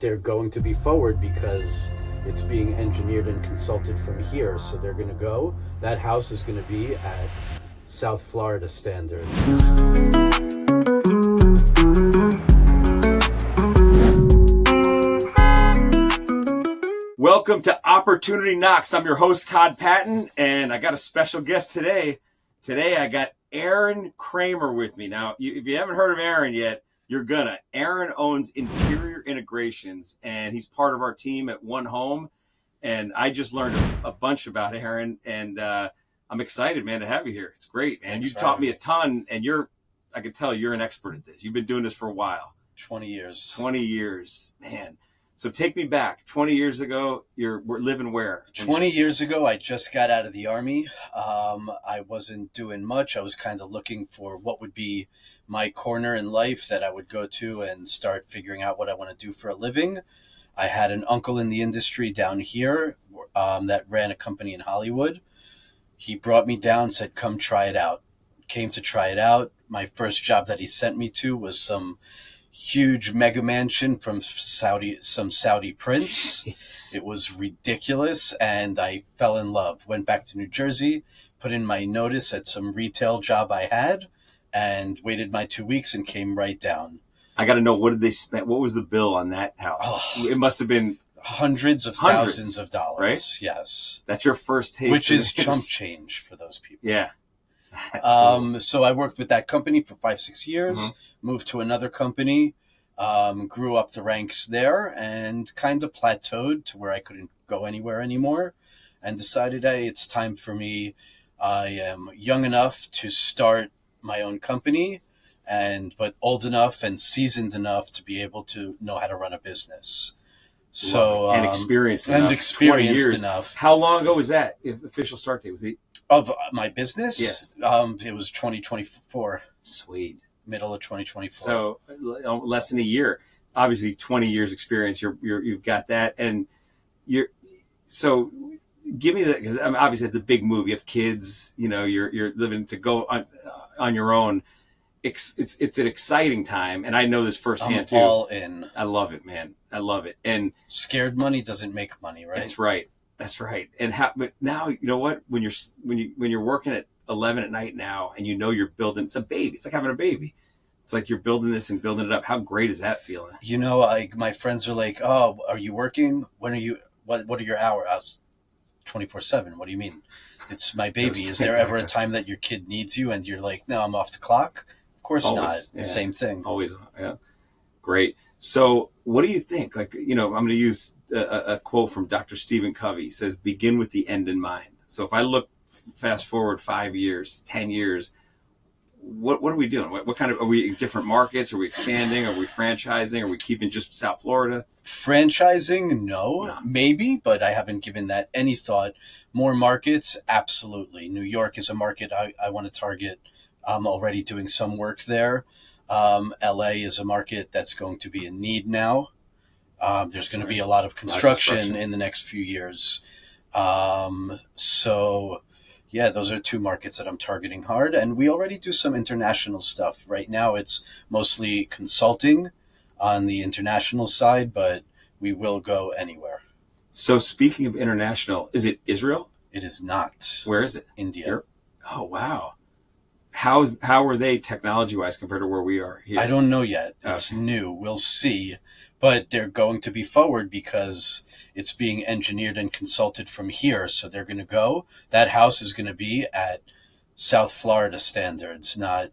they're going to be forward because it's being engineered and consulted from here. So they're going to go. That house is going to be at South Florida standards. Welcome to Opportunity Knox. I'm your host, Todd Patton, and I got a special guest today. Today I got Aaron Kramer with me. Now, if you haven't heard of Aaron yet, you're gonna. Aaron owns Interior Integrations, and he's part of our team at One Home. And I just learned a bunch about Aaron, and I'm excited, man, to have you here. It's great, man. You taught me a ton, and I can tell you're an expert at this. You've been doing this for a while. 20 years. 20 years, man. So take me back. 20 years ago, we're living where? 20 years ago, I just got out of the Army. I wasn't doing much. I was kind of looking for what would be my corner in life that I would go to and start figuring out what I want to do for a living. I had an uncle in the industry down here that ran a company in Hollywood. He brought me down, said, come try it out. Came to try it out. My first job that he sent me to was some huge mega mansion from some Saudi prince. Jeez. It was ridiculous, and I fell in love. Went back to New Jersey, put in my notice at some retail job I had, and waited my 2 weeks and came right down. I got to know, what did they spend? What was the bill on that house? Oh, it must have been hundreds of thousands of dollars, right? Yes. That's your first taste, which is chump change for those people. Yeah. Cool. So I worked with that company for 5-6 years, moved to another company, grew up the ranks there, and kind of plateaued to where I couldn't go anywhere anymore, and decided, hey, it's time for me. I am young enough to start my own company, but old enough and seasoned enough to be able to know how to run a business. So and experienced enough. How long ago was that? If official start date was it? Of my business? Yes. It was 2024. Sweet. Middle of 2024. So less than a year. Obviously, 20 years experience. You've got that, and so give me that, because obviously it's a big move. You have kids. You're living to go on your own. It's an exciting time, and I know this firsthand too. All in. I love it, man. I love it. And scared money doesn't make money, right? That's right. That's right. And but now, you know what? When you're working at 11 at night now, and you're building, it's a baby. It's like having a baby. It's like you're building this and building it up. How great is that feeling? My friends are like, "Oh, are you working? When are you? What are your hours?" I was 24/7. What do you mean? It's my baby. Is there ever a time that your kid needs you and you're like, "No, I'm off the clock"? Of course Always, not. Yeah. Same thing. Always. Yeah. Great. So what do you think? I'm going to use a quote from Dr. Stephen Covey. He says, begin with the end in mind. So if I look fast forward 5 years, 10 years, what are we doing? What kind of, are we in different markets? Are we expanding? Are we franchising? Are we keeping just South Florida? Franchising? No, maybe, but I haven't given that any thought. More markets? Absolutely. New York is a market I want to target. I'm already doing some work there. LA is a market that's going to be in need now. There's going to be a lot of construction in the next few years. So yeah, those are two markets that I'm targeting hard. And we already do some international stuff. Right now it's mostly consulting on the international side, but we will go anywhere. So speaking of international, is it Israel? It is not. Where is it? India. Europe? Oh, wow. How are they technology-wise compared to where we are here? I don't know yet. It's new. We'll see. But they're going to be forward because it's being engineered and consulted from here. So they're going to go. That house is going to be at South Florida standards, not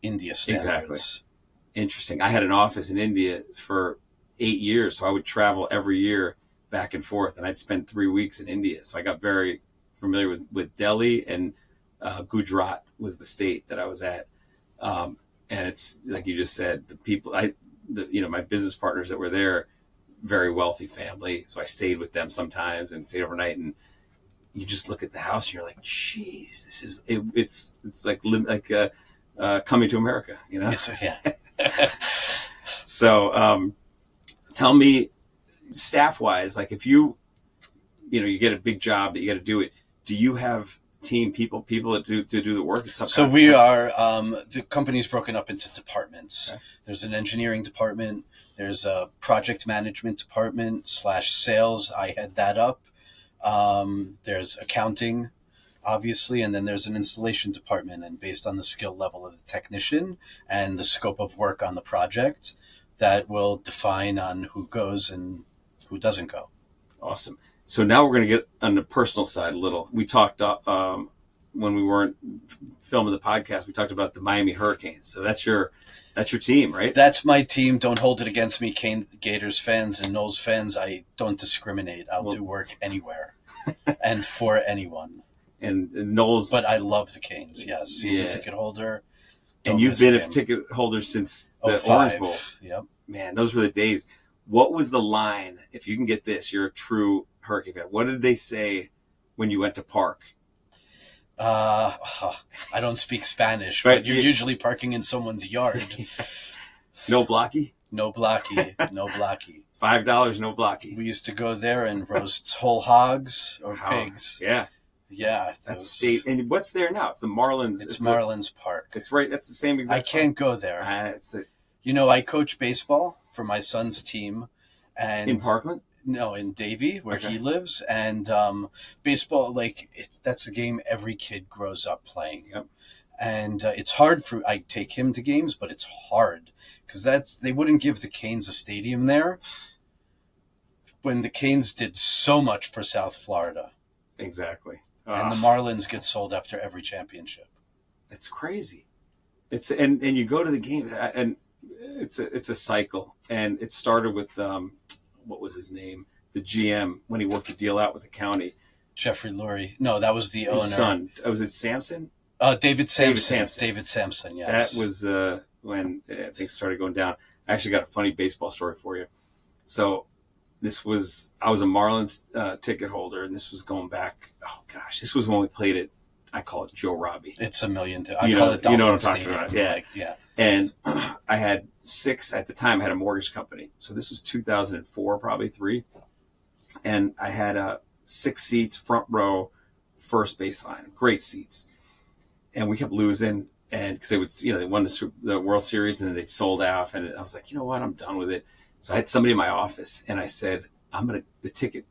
India standards. Exactly. Interesting. I had an office in India for 8 years, so I would travel every year back and forth, and I'd spend 3 weeks in India. So I got very familiar with Delhi, and Gujarat was the state that I was at. And it's like you just said, the people, my business partners that were there, very wealthy family. So I stayed with them sometimes and stayed overnight, and you just look at the house and you're like, geez, this is, it's like coming to America, Yes, yeah. So, tell me, staff wise, like if you get a big job that you got to do it, do you have people that do the work? So we are, the company's broken up into departments. Okay. There's an engineering department, There's a project management department / sales. I head that up. There's accounting, obviously, and then there's an installation department. And based on the skill level of the technician and the scope of work on the project, that will define on who goes and who doesn't go. Awesome. So now we're going to get on the personal side a little. We talked when we weren't filming the podcast. We talked about the Miami Hurricanes. So that's your team, right? That's my team. Don't hold it against me, Gators fans and Knowles fans. I don't discriminate. I'll do work anywhere and for anyone. And Knowles, but I love the Canes. Yes, season ticket holder. And you've been a ticket holder since the Orange Bowl. Yep. Man, those were the days. What was the line? If you can get this, you're a true Hurricane fan. What did they say when you went to park? I don't speak Spanish, right. But you're usually parking in someone's yard. No blocky? No blocky. No blocky. $5, no blocky. We used to go there and roast whole hogs or pigs. Yeah. Yeah. That's state. And what's there now? It's the Marlins. It's Marlins Park. It's right. That's the same exact. I can't go there. I coach baseball for my son's team. And in Parkland? No, in Davie, where he lives. And baseball, that's a game every kid grows up playing. Yep. And it's hard I take him to games, but it's hard because they wouldn't give the Canes a stadium there when the Canes did so much for South Florida. Exactly. And the Marlins get sold after every championship. It's crazy. And you go to the game and it's a cycle. And it started with what was his name? The GM when he worked the deal out with the county. Jeffrey Lurie. No, that was the owner. His son. Was it Sampson? David Sampson. David Sampson, yes. That was when things started going down. I actually got a funny baseball story for you. So I was a Marlins ticket holder, and this was going back, this was when we played it. I call it Joe Robbie. It's a million. I call it Dolphin You know what I'm Stadium. talking about. Yeah. And I had 6, at the time, I had a mortgage company. So this was 2004, probably 3. And I had 6 seats, front row, first baseline. Great seats. And we kept losing. And because they won the World Series and then they'd sold out. And I was like, you know what? I'm done with it. So I had somebody in my office and I said, the ticket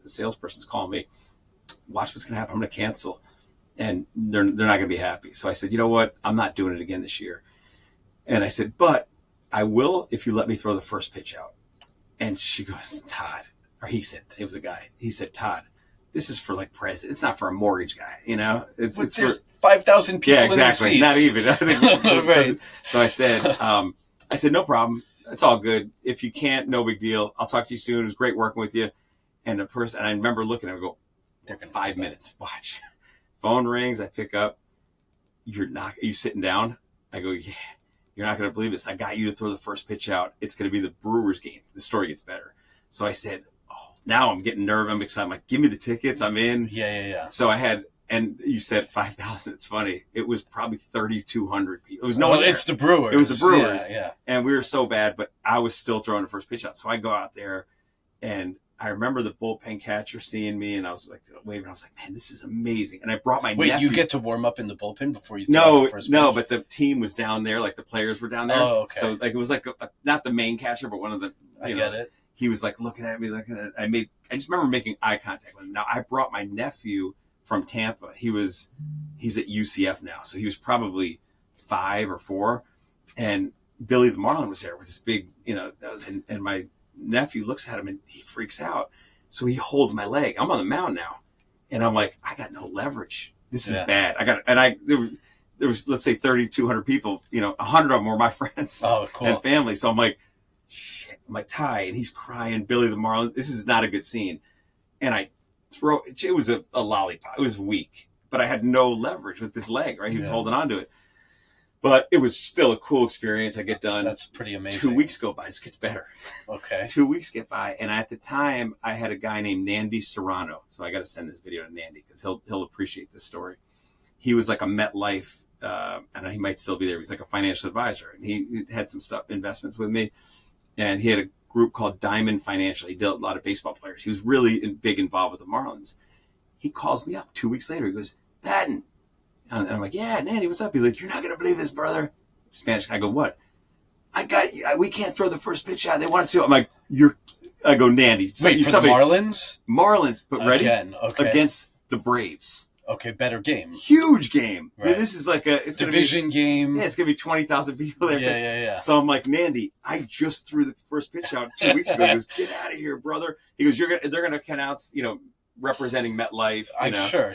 salesperson's calling me. Watch what's going to happen. I'm going to cancel. And they're not going to be happy. So I said, you know what? I'm not doing it again this year. And I said, but I will if you let me throw the first pitch out. And she goes, Todd, or he said, it was a guy. He said, Todd, this is for president. It's not for a mortgage guy, It's for 5,000 people. Yeah, exactly. In Not even. Right. So I said, no problem. It's all good. If you can't, no big deal. I'll talk to you soon. It was great working with you. And and I remember looking at him and go, they're going to 5 minutes. Watch. Phone rings. I pick up. Are you sitting down? I go, yeah. You're not going to believe this. I got you to throw the first pitch out. It's going to be the Brewers game. The story gets better. So I said, now I'm getting nervous. I'm excited. I'm like, give me the tickets. I'm in. Yeah. So I had, and you said 5,000. It's funny. It was probably 3,200 people. It was no one there. It's the Brewers. It was the Brewers. Yeah. And we were so bad, but I was still throwing the first pitch out. So I go out there and I remember the bullpen catcher seeing me and I was waving. I was like, man, this is amazing. And I brought my nephew. Wait, you get to warm up in the bullpen before you throw the first pitch? No, but the team was down there. The players were down there. Oh, okay. So it was not the main catcher, but one of the, I get it. He was looking at me, I just remember making eye contact with him. Now I brought my nephew from Tampa. He's at UCF now. So he was probably 5 or 4. And Billy the Marlin was there with this big, and my nephew looks at him and he freaks out. So he holds my leg. I'm on the mound now. And I'm like, I got no leverage. This is bad. There was, let's say 3,200 people, 100 of them were my friends and family. So I'm like, shit, I'm like, Ty, and he's crying, Billy the Marlin. This is not a good scene. And it was a lollipop. It was weak, but I had no leverage with this leg, right? He was holding on to it. But it was still a cool experience. I get done. That's pretty amazing. 2 weeks go by. This gets better. Okay. 2 weeks get by. And at the time, I had a guy named Nandy Serrano. So I got to send this video to Nandy because he'll appreciate this story. He was like a MetLife, and he might still be there. He's like a financial advisor. And he had some investments with me. And he had a group called Diamond Financial. He dealt with a lot of baseball players. He was really big involved with the Marlins. He calls me up 2 weeks later. He goes, Patton. And I'm like, yeah, Nandy, what's up? He's like, you're not going to believe this, brother. Spanish. I go, what? we can't throw the first pitch out. They want to. I'm like, I go, Nandy. So Wait, for the Marlins? Marlins, but ready? Again, okay. Against the Braves. Okay, better game. Huge game. Right. This is like it's division game. Yeah, it's going to be 20,000 people there. Yeah. So I'm like, Nandy, I just threw the first pitch out 2 weeks ago. He goes, get out of here, brother. He goes, they're going to announce, representing MetLife.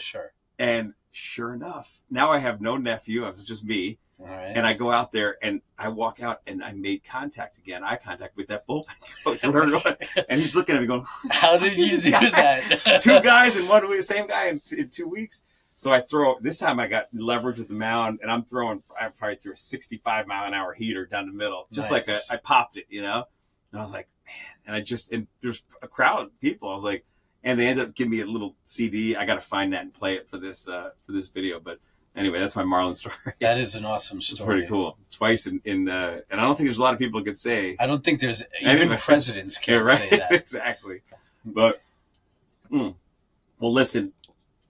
Sure. And sure enough, now I have no nephew. It was just me. All right. And I go out there and I walk out and I made eye contact with that bullpen coach. And he's looking at me going, how did you do that? 2 guys in 1 week, same guy in 2 weeks. So I this time I got leverage with the mound and I probably threw a 65-mile-an-hour heater down the middle. Just nice. I popped it, And I was like, man, and there's a crowd of people. I was like, and they ended up giving me a little CD. I got to find that and play it for this video. But anyway, that's my Marlin story. That is an awesome story. It's pretty cool. Twice and I don't think there's a lot of people that could say. I don't think there's even presidents can't say that. Exactly. But well, listen,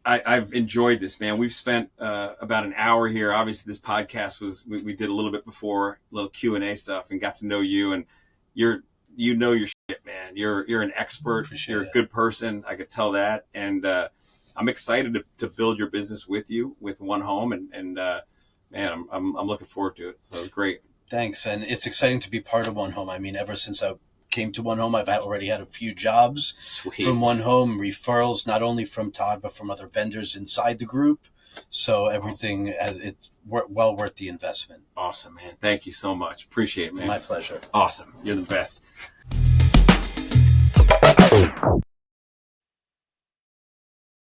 I've enjoyed this, man. We've spent about an hour here. Obviously, this podcast we did a little bit before, a little Q&A stuff, and got to know you. And your shit, man. You're an expert. You're a good person. I could tell that. And I'm excited to build your business with you with One Home. And man, I'm looking forward to it. So it's great. Thanks. And it's exciting to be part of One Home. I mean, ever since I came to One Home, I've already had a few jobs from One Home, referrals, not only from Todd, but from other vendors inside the group. So everything, it's well worth the investment. Awesome, man. Thank you so much. Appreciate it, man. My pleasure. Awesome. You're the best.